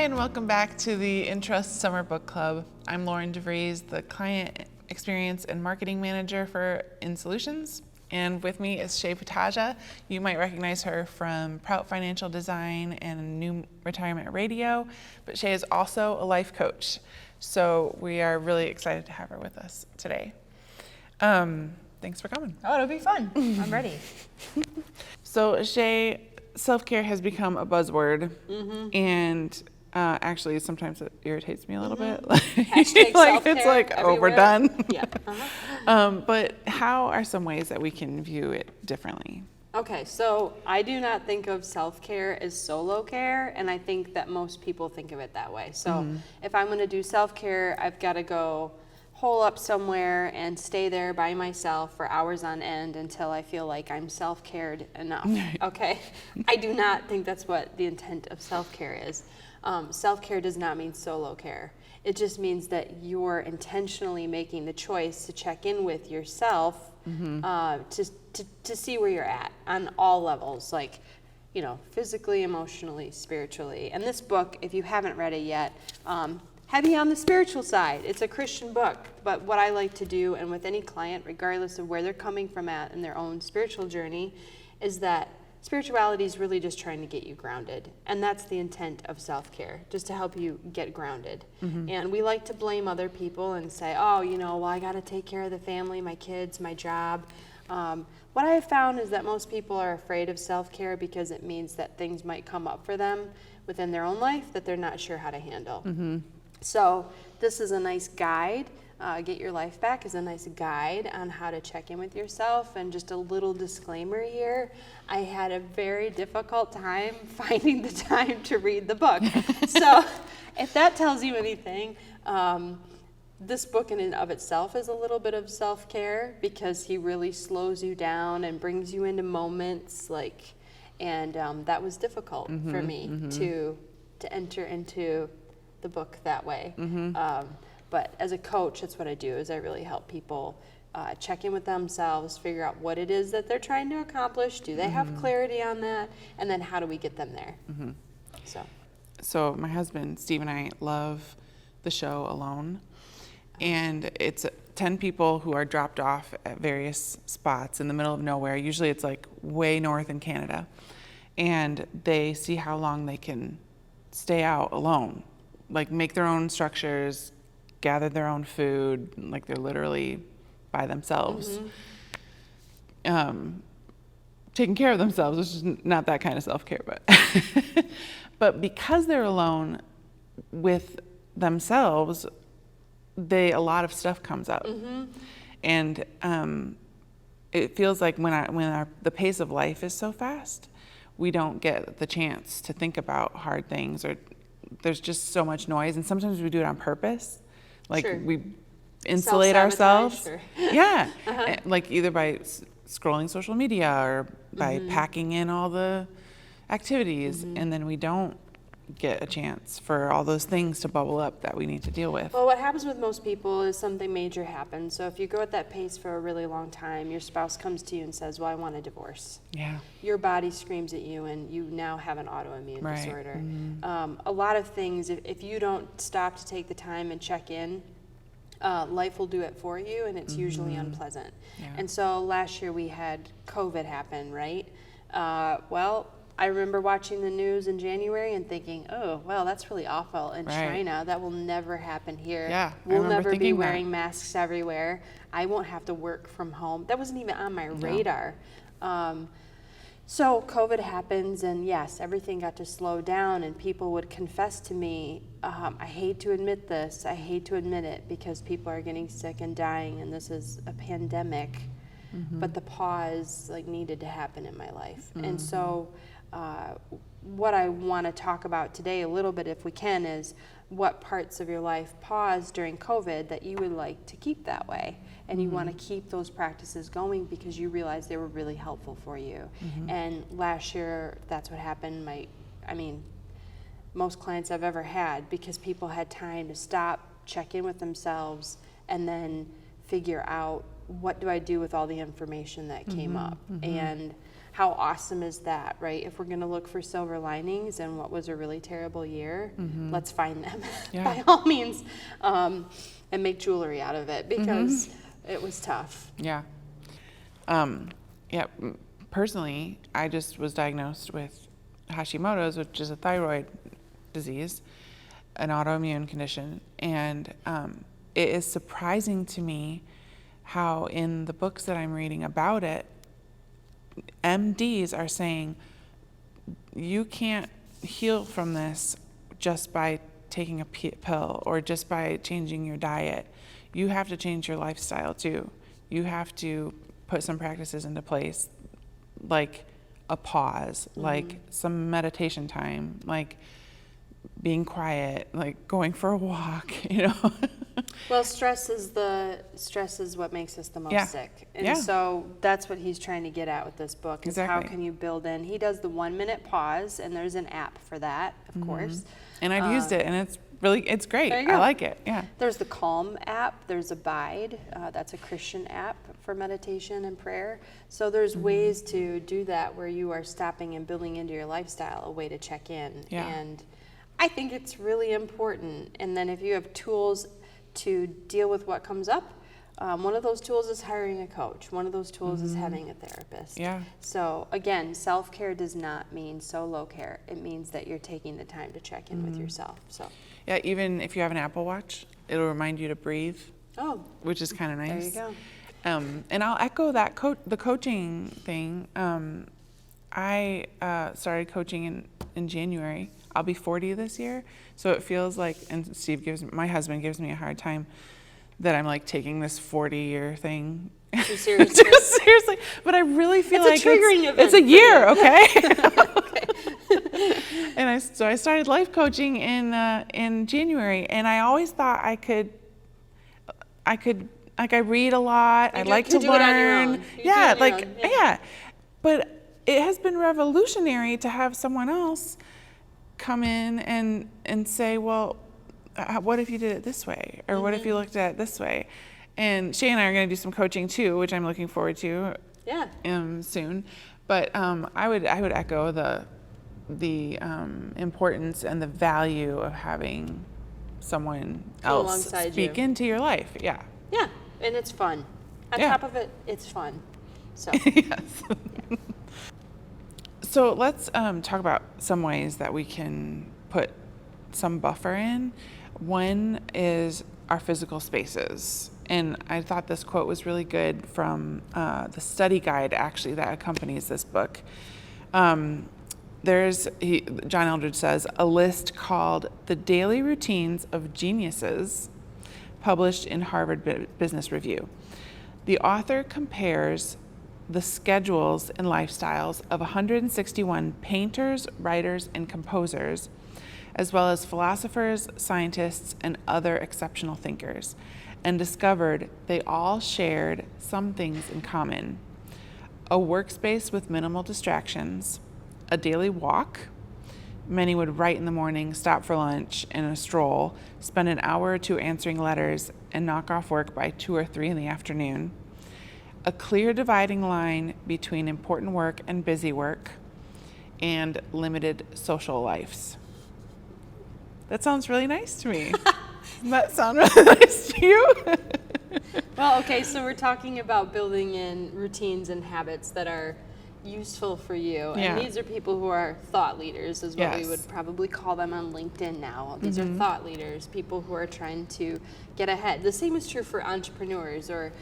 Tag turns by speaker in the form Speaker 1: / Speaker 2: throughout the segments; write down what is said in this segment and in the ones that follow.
Speaker 1: and welcome back to the Entrust Summer Book Club. I'm Lauren DeVries, the Client Experience and Marketing Manager for InSolutions. And with me is Shay Pataja. You might recognize her from Prout Financial Design and New Retirement Radio, but Shay is also a life coach. So we are really excited to have her with us today. Thanks for coming.
Speaker 2: Oh, it'll be fun. I'm ready.
Speaker 1: So Shay, self-care has become a buzzword, and actually sometimes it irritates me a little bit.
Speaker 2: Hashtag
Speaker 1: like
Speaker 2: self-care
Speaker 1: it's like
Speaker 2: everywhere.
Speaker 1: overdone.
Speaker 2: Yeah.
Speaker 1: But how are some ways that we can view it differently?
Speaker 2: Okay, so I do not think of self-care as solo care, and I think that most people think of it that way. So if I'm going to do self-care, I've got to go hole up somewhere and stay there by myself for hours on end until I feel like I'm self-cared enough. Okay, I do not think that's what the intent of self-care is. Self-care does not mean solo care. It just means that you're intentionally making the choice to check in with yourself to see where you're at on all levels, like, you know, physically, emotionally, spiritually. And this book, if you haven't read it yet, heavy on the spiritual side. It's a Christian book, but what I like to do, and with any client, regardless of where they're coming from at in their own spiritual journey, is that spirituality is really just trying to get you grounded. And that's the intent of self-care, just to help you get grounded. And we like to blame other people and say, oh, you know, well, I got to take care of the family, my kids, my job. What I have found is that most people are afraid of self-care because it means that things might come up for them within their own life that they're not sure how to handle. So this is a nice guide. Get Your Life Back is a nice guide on how to check in with yourself. And just a little disclaimer here, I had a very difficult time finding the time to read the book. So if that tells you anything, this book in and of itself is a little bit of self-care because he really slows you down and brings you into moments and that was difficult for me to enter into the book that way. But as a coach, that's what I do, is I really help people check in with themselves, figure out what it is that they're trying to accomplish. Do they have clarity on that? And then how do we get them there?
Speaker 1: So my husband, Steve, and I love the show Alone. And it's 10 people who are dropped off at various spots in the middle of nowhere. Usually it's like way north in Canada. And they see how long they can stay out alone. Like make their own structures, gather their own food, like they're literally by themselves. Taking care of themselves, which is not that kind of self-care, but but because they're alone with themselves, a lot of stuff comes up. And it feels like when the pace of life is so fast, we don't get the chance to think about hard things, or there's just so much noise, and sometimes we do it on purpose. Like we insulate ourselves. Yeah. Like either by scrolling social media or by packing in all the activities, and then we don't get a chance for all those things to bubble up that we need to deal with.
Speaker 2: Well, what happens with most people is something major happens. So if you go at that pace for a really long time, your spouse comes to you and says, well, I want a divorce.
Speaker 1: Yeah.
Speaker 2: Your body screams at you and you now have an autoimmune disorder. A lot of things, if you don't stop to take the time and check in, life will do it for you, and it's usually unpleasant. And so last year we had COVID happen, right? Well, I remember watching the news in January and thinking, oh, well, that's really awful in China. That will never happen here.
Speaker 1: Yeah,
Speaker 2: we'll never be wearing masks everywhere. I won't have to work from home. That wasn't even on my radar. So COVID happens, and yes, everything got to slow down, and people would confess to me, I hate to admit this, I hate to admit it, because people are getting sick and dying, and this is a pandemic, but the pause needed to happen in my life. And so what I want to talk about today a little bit, if we can, is what parts of your life paused during COVID that you would like to keep that way. And you want to keep those practices going because you realize they were really helpful for you. And last year, that's what happened. Most clients I've ever had, because people had time to stop, check in with themselves, and then figure out, what do I do with all the information that came up? And how awesome is that, right? If we're going to look for silver linings in what was a really terrible year, let's find them
Speaker 1: Yeah.
Speaker 2: by all means, and make jewelry out of it, because it was tough.
Speaker 1: Yeah. Personally, I just was diagnosed with Hashimoto's, which is a thyroid disease, an autoimmune condition. And it is surprising to me how in the books that I'm reading about it, MDs are saying you can't heal from this just by taking a pill or just by changing your diet. You have to change your lifestyle too. You have to put some practices into place, like a pause, like some meditation time, like being quiet, like going for a walk, you know.
Speaker 2: Well, stress is what makes us the most
Speaker 1: Yeah.
Speaker 2: sick. And
Speaker 1: Yeah.
Speaker 2: so that's what he's trying to get at with this book, is how
Speaker 1: Exactly.
Speaker 2: can you build in. He does the 1-minute pause, and there's an app for that, of course.
Speaker 1: And I've used it, and it's great.
Speaker 2: There you
Speaker 1: I
Speaker 2: go.
Speaker 1: like it. Yeah.
Speaker 2: There's the Calm app, there's Abide, that's a Christian app for meditation and prayer. So there's ways to do that where you are stopping and building into your lifestyle a way to check in.
Speaker 1: Yeah.
Speaker 2: And I think it's really important. And then if you have tools to deal with what comes up, one of those tools is hiring a coach. One of those tools is having a therapist.
Speaker 1: Yeah.
Speaker 2: So again, self-care does not mean solo care. It means that you're taking the time to check in with yourself. So,
Speaker 1: Yeah, even if you have an Apple Watch, it'll remind you to breathe,
Speaker 2: oh,
Speaker 1: which is kind of nice.
Speaker 2: there you go.
Speaker 1: And I'll echo that the coaching thing. I started coaching in January. I'll be 40 this year, so it feels like, and my husband gives me a hard time that I'm like taking this 40-year thing
Speaker 2: Too seriously.
Speaker 1: too seriously. But I really feel
Speaker 2: It's a
Speaker 1: like
Speaker 2: triggering event
Speaker 1: it's a
Speaker 2: for
Speaker 1: year,
Speaker 2: you.
Speaker 1: okay? And I started life coaching in January, and I always thought I could like, I read a lot. I like to
Speaker 2: do it on your
Speaker 1: learn.
Speaker 2: own. You do
Speaker 1: Yeah,
Speaker 2: it on your
Speaker 1: like
Speaker 2: own,
Speaker 1: yeah. But it has been revolutionary to have someone else come in and say, well, what if you did it this way, or what if you looked at it this way? And Shay and I are going to do some coaching too, which I'm looking forward to
Speaker 2: Yeah.
Speaker 1: soon. But I would echo the importance and the value of having someone else
Speaker 2: alongside
Speaker 1: speak
Speaker 2: you.
Speaker 1: into your life. Yeah.
Speaker 2: Yeah, and it's fun. On
Speaker 1: Yeah.
Speaker 2: top of it, it's fun. So,
Speaker 1: Yes. So let's talk about some ways that we can put some buffer in. One is our physical spaces. And I thought this quote was really good from the study guide, actually, that accompanies this book. John Eldredge says, a list called The Daily Routines of Geniuses, published in Harvard Business Review. The author compares the schedules and lifestyles of 161 painters, writers, and composers, as well as philosophers, scientists, and other exceptional thinkers, and discovered they all shared some things in common: a workspace with minimal distractions, a daily walk. Many would write in the morning, stop for lunch and a stroll, spend an hour or two answering letters, and knock off work by 2 or 3 in the afternoon. A clear dividing line between important work and busy work, and limited social lives. That sounds really nice to me. Doesn't that sound really nice to you?
Speaker 2: well, okay, so we're talking about building in routines and habits that are useful for you.
Speaker 1: Yeah.
Speaker 2: And these are people who are thought leaders, is what we
Speaker 1: Yes.
Speaker 2: would probably call them on LinkedIn now. These are thought leaders, people who are trying to get ahead. The same is true for entrepreneurs or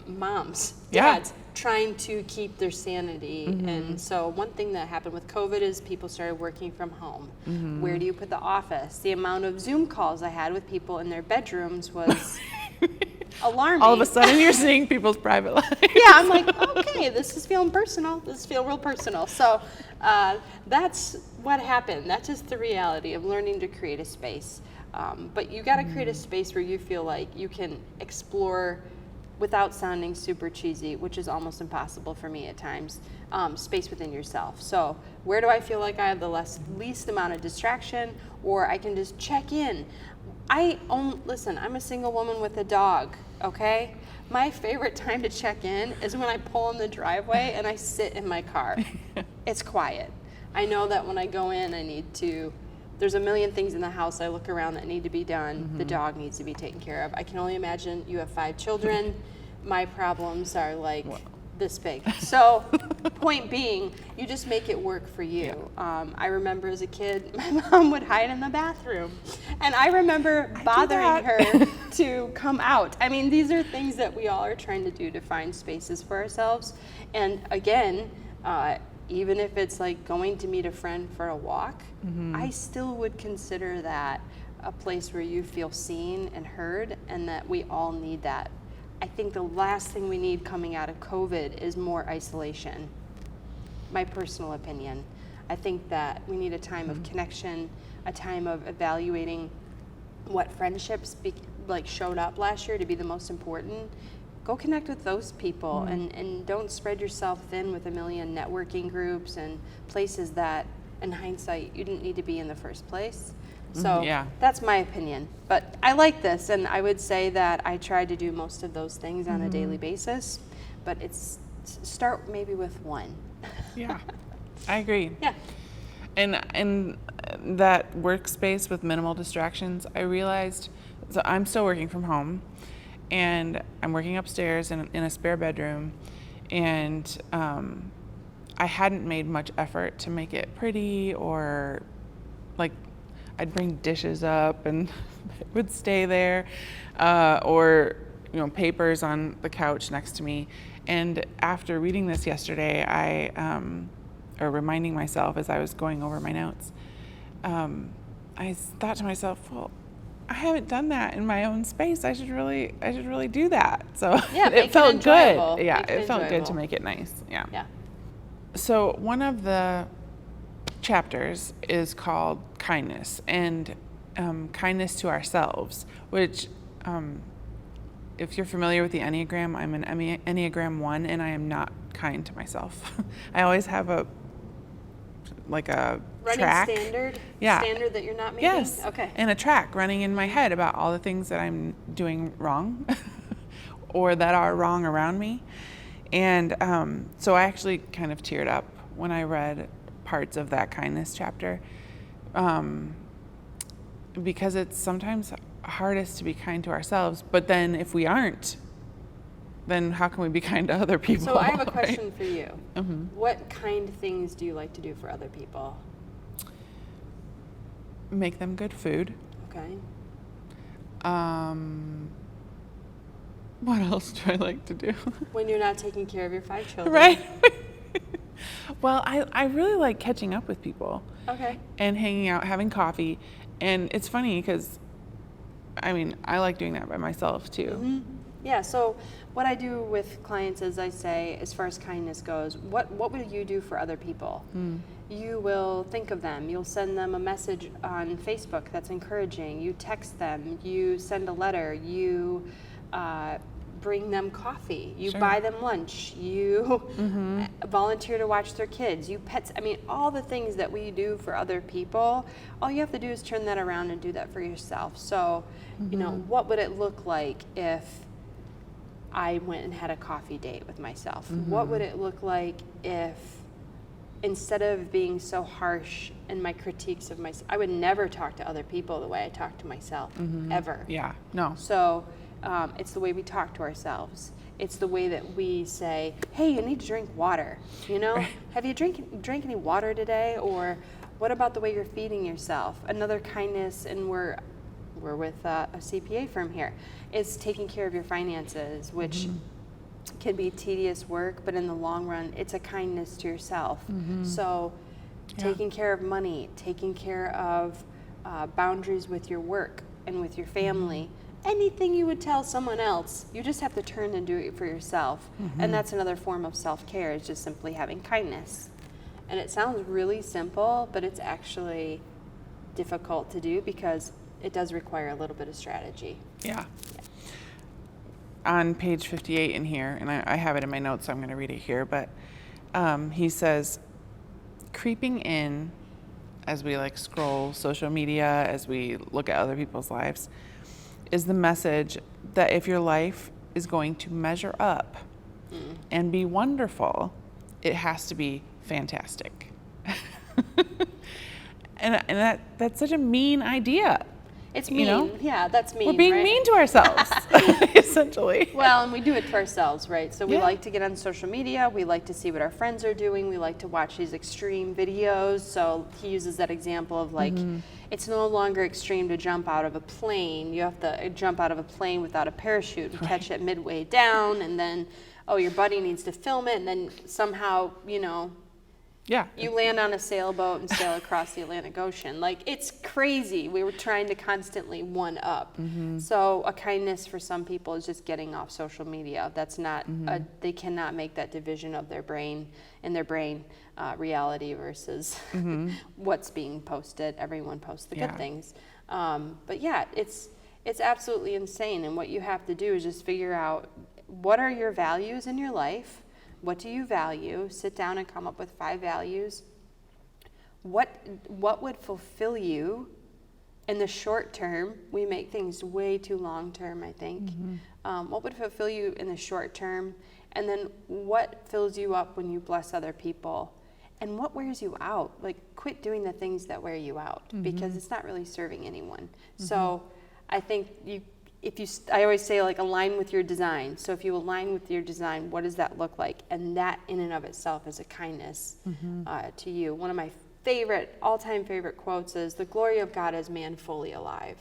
Speaker 2: moms,
Speaker 1: Yeah.
Speaker 2: dads, trying to keep their sanity. And so one thing that happened with COVID is people started working from home. Where do you put the office? The amount of Zoom calls I had with people in their bedrooms was alarming.
Speaker 1: All of a sudden, you're seeing people's private lives.
Speaker 2: Yeah, I'm like, okay, this is feeling personal. This is feeling real personal. So that's what happened. That's just the reality of learning to create a space. But you got to create a space where you feel like you can explore without sounding super cheesy, which is almost impossible for me at times, space within yourself. So where do I feel like I have the least amount of distraction, or I can just check in? Listen, I'm a single woman with a dog, okay? My favorite time to check in is when I pull in the driveway and I sit in my car. It's quiet. I know that when I go in, there's a million things in the house I look around that need to be done. The dog needs to be taken care of. I can only imagine you have 5 children. My problems are like this big. So, point being, you just make it work for you. I remember as a kid, my mom would hide in the bathroom, and I remember bothering her to come out. I mean, these are things that we all are trying to do to find spaces for ourselves. And again, even if it's like going to meet a friend for a walk, I still would consider that a place where you feel seen and heard, and that we all need that. I think the last thing we need coming out of COVID is more isolation. My personal opinion. I think that we need a time of connection, a time of evaluating what friendships showed up last year to be the most important. Go connect with those people and don't spread yourself thin with a million networking groups and places that, in hindsight, you didn't need to be in the first place. So that's my opinion. But I like this, and I would say that I try to do most of those things on a daily basis, but start maybe with one.
Speaker 1: Yeah, I agree.
Speaker 2: Yeah.
Speaker 1: And that workspace with minimal distractions, I realized, so I'm still working from home, and I'm working upstairs in a spare bedroom, and I hadn't made much effort to make it pretty, or like I'd bring dishes up and it would stay there, or papers on the couch next to me. And after reading this yesterday, or reminding myself as I was going over my notes, I thought to myself, well, I haven't done that in my own space. I should really do that. So it felt good. Yeah, it felt good to make it nice. Yeah.
Speaker 2: Yeah.
Speaker 1: So one of the chapters is called kindness, and kindness to ourselves, which if you're familiar with the Enneagram, I'm an Enneagram 1, and I am not kind to myself. I always have a
Speaker 2: running
Speaker 1: track.
Speaker 2: Standard that you're not making?
Speaker 1: Yes.
Speaker 2: Okay.
Speaker 1: And a track running in my head about all the things that I'm doing wrong or that are wrong around me. And so I actually kind of teared up when I read parts of that kindness chapter, because it's sometimes hardest to be kind to ourselves, but then if we aren't, then how can we be kind to other people?
Speaker 2: So I have a question for you.
Speaker 1: Mm-hmm.
Speaker 2: What kind of things do you like to do for other people?
Speaker 1: Make them good food.
Speaker 2: Okay.
Speaker 1: What else do I like to do?
Speaker 2: When you're not taking care of your 5 children.
Speaker 1: Right. Well, I really like catching up with people.
Speaker 2: Okay.
Speaker 1: And hanging out, having coffee. And it's funny because, I like doing that by myself too.
Speaker 2: Mm-hmm. Yeah, so what I do with clients is I say, as far as kindness goes, what will you do for other people? You will think of them. You'll send them a message on Facebook that's encouraging. You text them. You send a letter. You bring them coffee. You buy them lunch. You volunteer to watch their kids. You pets. All the things that we do for other people, all you have to do is turn that around and do that for yourself. So, what would it look like if I went and had a coffee date with myself? What would it look like if, instead of being so harsh in my critiques of myself, I would never talk to other people the way I talk to myself, ever.
Speaker 1: Yeah, no.
Speaker 2: So it's the way we talk to ourselves. It's the way that we say, hey, you need to drink water. Have you drank any water today? Or what about the way you're feeding yourself? Another kindness, and we're with a CPA firm here, is taking care of your finances, which can be tedious work, but in the long run, it's a kindness to yourself. So taking care of money, taking care of boundaries with your work and with your family, anything you would tell someone else, you just have to turn and do it for yourself. And that's another form of self-care, is just simply having kindness. And it sounds really simple, but it's actually difficult to do because it does require a little bit of strategy.
Speaker 1: Yeah. On page 58 in here, and I have it in my notes, so I'm going to read it here, but he says, creeping in as we like scroll social media, as we look at other people's lives, is the message that if your life is going to measure up and be wonderful, it has to be fantastic. and that's such a mean idea.
Speaker 2: It's
Speaker 1: You
Speaker 2: mean.
Speaker 1: know?
Speaker 2: Yeah, that's mean.
Speaker 1: We're being
Speaker 2: right?
Speaker 1: mean to ourselves, essentially.
Speaker 2: Well, and we do it to ourselves, right? So we
Speaker 1: Yeah.
Speaker 2: like to get on social media. We like to see what our friends are doing. We like to watch these extreme videos. So he uses that example of like, it's no longer extreme to jump out of a plane. You have to jump out of a plane without a parachute and catch it midway down. And then, oh, your buddy needs to film it. And then somehow,
Speaker 1: Yeah.
Speaker 2: you land on a sailboat and sail across the Atlantic Ocean. Like, it's crazy. We were trying to constantly one up. So a kindness for some people is just getting off social media. That's not, they cannot make that division of their brain, reality versus what's being posted. Everyone posts the
Speaker 1: Yeah.
Speaker 2: good things. But yeah, it's absolutely insane. And what you have to do is just figure out what are your values in your life. What do you value? Sit down and come up with 5 values. What would fulfill you in the short term? We make things way too long term, I think. What would fulfill you in the short term? And then what fills you up when you bless other people? And what wears you out? Like, quit doing the things that wear you out because it's not really serving anyone. So I think I always say, like, align with your design. So if you align with your design, what does that look like? And that in and of itself is a kindness to you. One of my all-time favorite quotes is, "The glory of God is man fully alive."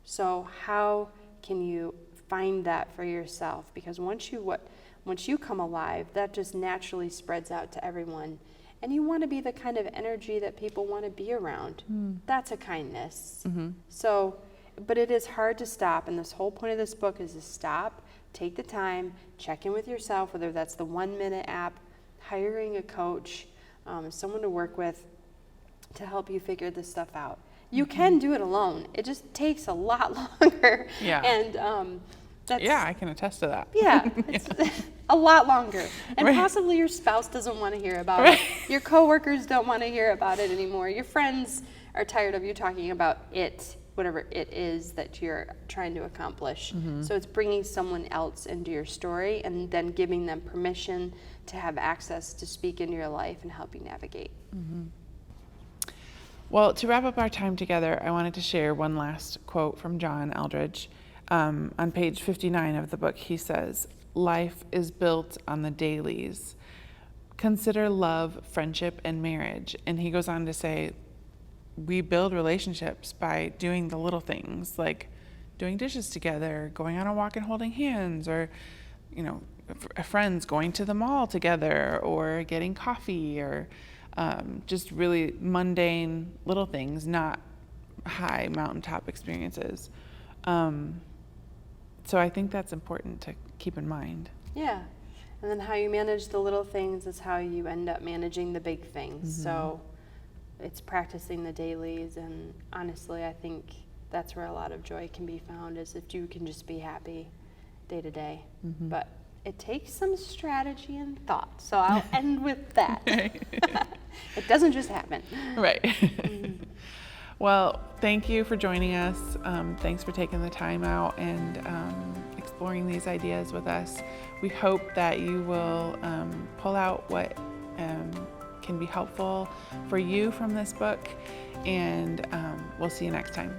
Speaker 2: So how can you find that for yourself? Because once you come alive, that just naturally spreads out to everyone. And you want to be the kind of energy that people want to be around. That's a kindness. So, but it is hard to stop, and this whole point of this book is to stop, take the time, check in with yourself, whether that's the 1-minute app, hiring a coach, someone to work with to help you figure this stuff out. You can do it alone. It just takes a lot longer.
Speaker 1: Yeah.
Speaker 2: And that's,
Speaker 1: Yeah, I can attest to that.
Speaker 2: yeah, it's a lot longer. And
Speaker 1: Right.
Speaker 2: possibly your spouse doesn't want to hear about
Speaker 1: Right.
Speaker 2: it. Your coworkers don't want to hear about it anymore. Your friends are tired of you talking about it, whatever it is that you're trying to accomplish. So it's bringing someone else into your story and then giving them permission to have access to speak into your life and help you navigate.
Speaker 1: Well, to wrap up our time together, I wanted to share one last quote from John Eldredge. On page 59 of the book, he says, "Life is built on the dailies. Consider love, friendship, and marriage." And he goes on to say, we build relationships by doing the little things, like doing dishes together, going on a walk and holding hands, or, friends going to the mall together, or getting coffee, or just really mundane little things, not high mountaintop experiences. So I think that's important to keep in mind.
Speaker 2: Yeah. And then how you manage the little things is how you end up managing the big things. So it's practicing the dailies, and honestly, I think that's where a lot of joy can be found, is if you can just be happy day to day. But it takes some strategy and thought. So I'll end with that. It doesn't just happen.
Speaker 1: Right. Well, thank you for joining us. Thanks for taking the time out and exploring these ideas with us. We hope that you will pull out what can be helpful for you from this book, and we'll see you next time.